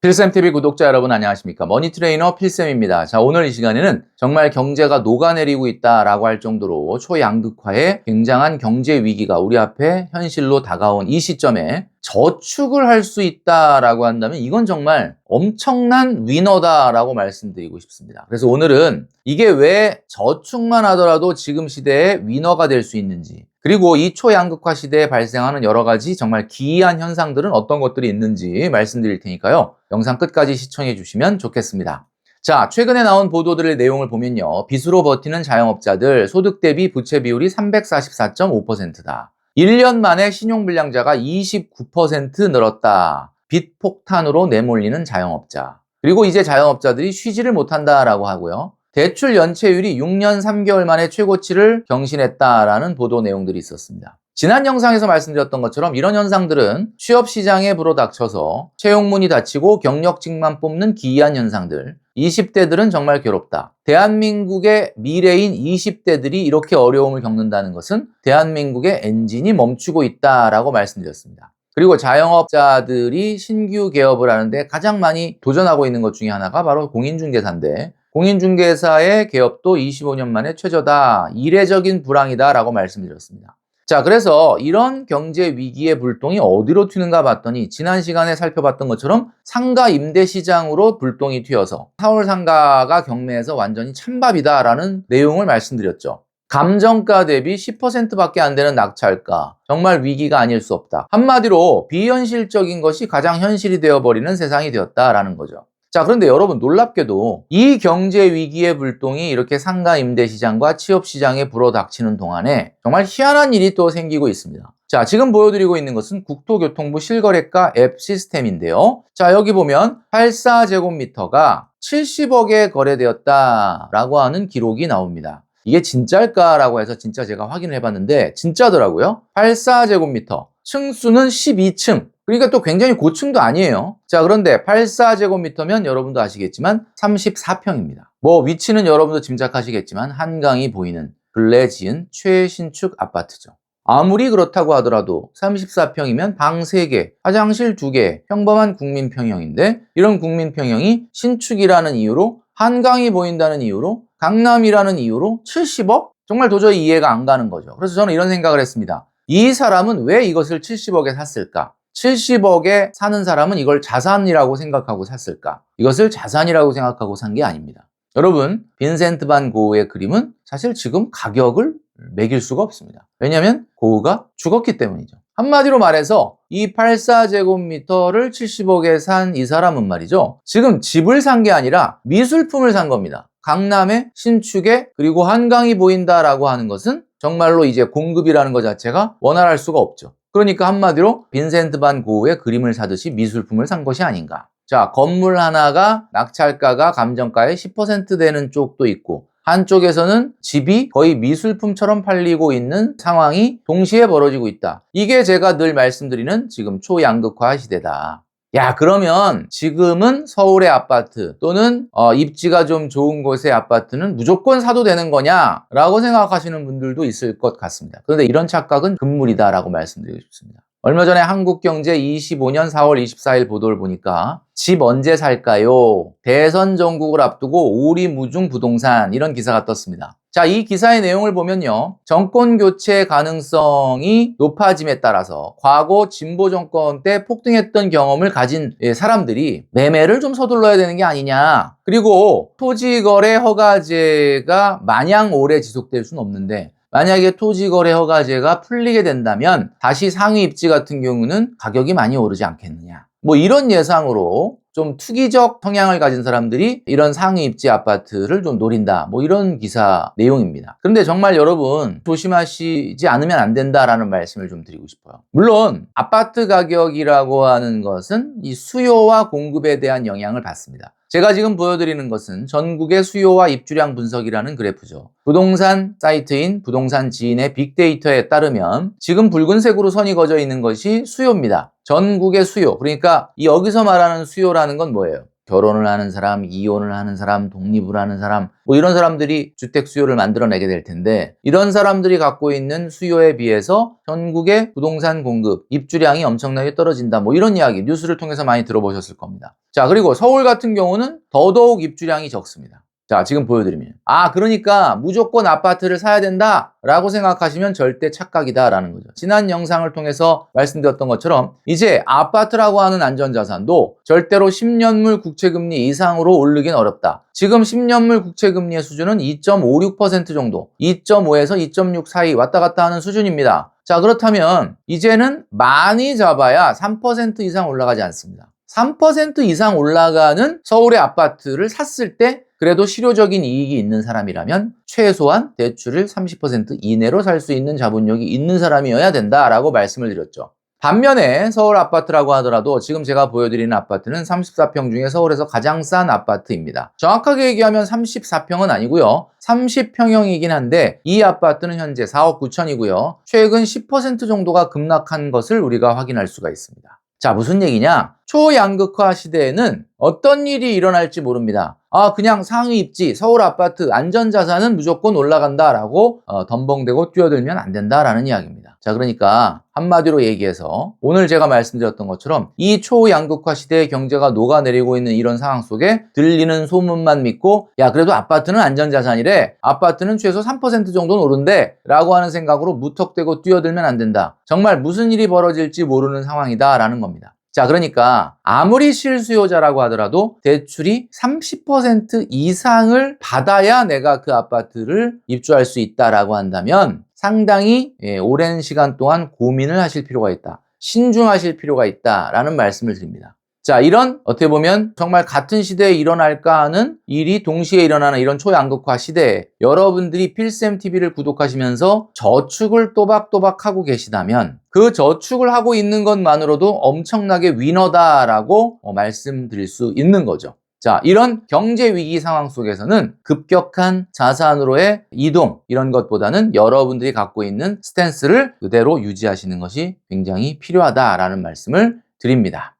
필쌤TV 구독자 여러분 안녕하십니까? 머니트레이너 필쌤입니다. 자, 오늘 이 시간에는 정말 경제가 녹아내리고 있다라고 할 정도로 초양극화의 굉장한 경제 위기가 우리 앞에 현실로 다가온 이 시점에 저축을 할 수 있다라고 한다면 이건 정말 엄청난 위너다라고 말씀드리고 싶습니다. 그래서 오늘은 이게 왜 저축만 하더라도 지금 시대에 위너가 될 수 있는지, 그리고 이 초양극화 시대에 발생하는 여러 가지 정말 기이한 현상들은 어떤 것들이 있는지 말씀드릴 테니까요. 영상 끝까지 시청해 주시면 좋겠습니다. 자, 최근에 나온 보도들의 내용을 보면요. 빚으로 버티는 자영업자들 소득 대비 부채 비율이 344.5%다. 1년 만에 신용불량자가 29% 늘었다. 빚 폭탄으로 내몰리는 자영업자. 그리고 이제 자영업자들이 쉬지를 못한다라고 하고요. 대출 연체율이 6년 3개월 만에 최고치를 경신했다라는 보도 내용들이 있었습니다. 지난 영상에서 말씀드렸던 것처럼 이런 현상들은 취업시장에 불어닥쳐서 채용문이 닫히고 경력직만 뽑는 기이한 현상들. 20대들은 정말 괴롭다. 대한민국의 미래인 20대들이 이렇게 어려움을 겪는다는 것은 대한민국의 엔진이 멈추고 있다라고 말씀드렸습니다. 그리고 자영업자들이 신규 개업을 하는데 가장 많이 도전하고 있는 것 중에 하나가 바로 공인중개사인데, 공인중개사의 개업도 25년 만에 최저다. 이례적인 불황이다 라고 말씀드렸습니다. 자, 그래서 이런 경제 위기의 불똥이 어디로 튀는가 봤더니 지난 시간에 살펴봤던 것처럼 상가 임대 시장으로 불똥이 튀어서 서울 상가가 경매에서 완전히 찬밥이다라는 내용을 말씀드렸죠. 감정가 대비 10%밖에 안 되는 낙찰가. 정말 위기가 아닐 수 없다. 한마디로 비현실적인 것이 가장 현실이 되어버리는 세상이 되었다라는 거죠. 자, 그런데 여러분 놀랍게도 이 경제 위기의 불똥이 이렇게 상가 임대 시장과 취업 시장에 불어닥치는 동안에 정말 희한한 일이 또 생기고 있습니다. 자, 지금 보여드리고 있는 것은 국토교통부 실거래가 앱 시스템인데요. 자, 여기 보면 84제곱미터가 70억에 거래되었다라고 하는 기록이 나옵니다. 이게 진짜일까라고 해서 진짜 제가 확인을 해봤는데 진짜더라고요. 84제곱미터, 층수는 12층. 그러니까 또 굉장히 고층도 아니에요. 자, 그런데 84제곱미터면 여러분도 아시겠지만 34평입니다. 뭐 위치는 여러분도 짐작하시겠지만 한강이 보이는 근래 지은 최신축 아파트죠. 아무리 그렇다고 하더라도 34평이면 방 3개, 화장실 2개, 평범한 국민평형인데 이런 국민평형이 신축이라는 이유로, 한강이 보인다는 이유로, 강남이라는 이유로 70억? 정말 도저히 이해가 안 가는 거죠. 그래서 저는 이런 생각을 했습니다. 이 사람은 왜 이것을 70억에 샀을까? 70억에 사는 사람은 이걸 자산이라고 생각하고 샀을까? 이것을 자산이라고 생각하고 산 게 아닙니다. 여러분, 빈센트 반 고흐의 그림은 사실 지금 가격을 매길 수가 없습니다. 왜냐하면 고흐가 죽었기 때문이죠. 한마디로 말해서 이 84제곱미터를 70억에 산 이 사람은 말이죠. 지금 집을 산 게 아니라 미술품을 산 겁니다. 강남의 신축에, 그리고 한강이 보인다라고 하는 것은 정말로 이제 공급이라는 것 자체가 원활할 수가 없죠. 그러니까 한마디로 빈센트 반 고흐의 그림을 사듯이 미술품을 산 것이 아닌가. 자, 건물 하나가 낙찰가가 감정가의 10% 되는 쪽도 있고, 한쪽에서는 집이 거의 미술품처럼 팔리고 있는 상황이 동시에 벌어지고 있다. 이게 제가 늘 말씀드리는 지금 초양극화 시대다. 야, 그러면 지금은 서울의 아파트 또는 입지가 좀 좋은 곳의 아파트는 무조건 사도 되는 거냐라고 생각하시는 분들도 있을 것 같습니다. 그런데 이런 착각은 금물이다라고 말씀드리고 싶습니다. 얼마 전에 한국경제 25년 4월 24일 보도를 보니까 집 언제 살까요? 대선 전국을 앞두고 오리무중 부동산, 이런 기사가 떴습니다. 자, 이 기사의 내용을 보면요. 정권 교체 가능성이 높아짐에 따라서 과거 진보 정권 때 폭등했던 경험을 가진 사람들이 매매를 좀 서둘러야 되는 게 아니냐. 그리고 토지거래 허가제가 마냥 오래 지속될 수는 없는데, 만약에 토지거래 허가제가 풀리게 된다면 다시 상위 입지 같은 경우는 가격이 많이 오르지 않겠느냐. 뭐 이런 예상으로 좀 투기적 성향을 가진 사람들이 이런 상위 입지 아파트를 좀 노린다. 뭐 이런 기사 내용입니다. 그런데 정말 여러분 조심하시지 않으면 안 된다라는 말씀을 좀 드리고 싶어요. 물론 아파트 가격이라고 하는 것은 이 수요와 공급에 대한 영향을 받습니다. 제가 지금 보여드리는 것은 전국의 수요와 입주량 분석이라는 그래프죠. 부동산 사이트인 부동산 지인의 빅데이터에 따르면 지금 붉은색으로 선이 그어져 있는 것이 수요입니다. 전국의 수요. 그러니까 여기서 말하는 수요라는 건 뭐예요? 결혼을 하는 사람, 이혼을 하는 사람, 독립을 하는 사람, 뭐 이런 사람들이 주택 수요를 만들어내게 될 텐데 이런 사람들이 갖고 있는 수요에 비해서 전국의 부동산 공급, 입주량이 엄청나게 떨어진다. 뭐 이런 이야기 뉴스를 통해서 많이 들어보셨을 겁니다. 자, 그리고 서울 같은 경우는 더더욱 입주량이 적습니다. 자, 지금 보여드리면 그러니까 무조건 아파트를 사야 된다라고 생각하시면 절대 착각이다라는 거죠. 지난 영상을 통해서 말씀드렸던 것처럼 이제 아파트라고 하는 안전자산도 절대로 10년물 국채금리 이상으로 오르긴 어렵다. 지금 10년물 국채금리의 수준은 2.56% 정도, 2.5에서 2.6 사이 왔다 갔다 하는 수준입니다. 자, 그렇다면 이제는 많이 잡아야 3% 이상 올라가지 않습니다. 3% 이상 올라가는 서울의 아파트를 샀을 때 그래도 실효적인 이익이 있는 사람이라면 최소한 대출을 30% 이내로 살 수 있는 자본력이 있는 사람이어야 된다라고 말씀을 드렸죠. 반면에 서울 아파트라고 하더라도 지금 제가 보여드리는 아파트는 34평 중에 서울에서 가장 싼 아파트입니다. 정확하게 얘기하면 34평은 아니고요. 30평형이긴 한데 이 아파트는 현재 4억 9천이고요. 최근 10% 정도가 급락한 것을 우리가 확인할 수가 있습니다. 자, 무슨 얘기냐? 초양극화 시대에는 어떤 일이 일어날지 모릅니다. 그냥 상위 입지, 서울 아파트, 안전자산은 무조건 올라간다라고 덤벙대고 뛰어들면 안 된다라는 이야기입니다. 자, 그러니까 한마디로 얘기해서 오늘 제가 말씀드렸던 것처럼 이 초양극화 시대의 경제가 녹아내리고 있는 이런 상황 속에 들리는 소문만 믿고 야, 그래도 아파트는 안전자산이래, 아파트는 최소 3% 정도는 오른대 라고 하는 생각으로 무턱대고 뛰어들면 안 된다. 정말 무슨 일이 벌어질지 모르는 상황이다라는 겁니다. 자, 그러니까 아무리 실수요자라고 하더라도 대출이 30% 이상을 받아야 내가 그 아파트를 입주할 수 있다라고 한다면 상당히 오랜 시간 동안 고민을 하실 필요가 있다. 신중하실 필요가 있다라는 말씀을 드립니다. 자, 이런 어떻게 보면 정말 같은 시대에 일어날까 하는 일이 동시에 일어나는 이런 초양극화 시대에 여러분들이 필쌤TV를 구독하시면서 저축을 또박또박 하고 계시다면 그 저축을 하고 있는 것만으로도 엄청나게 위너다라고 말씀드릴 수 있는 거죠. 자, 이런 경제 위기 상황 속에서는 급격한 자산으로의 이동 이런 것보다는 여러분들이 갖고 있는 스탠스를 그대로 유지하시는 것이 굉장히 필요하다라는 말씀을 드립니다.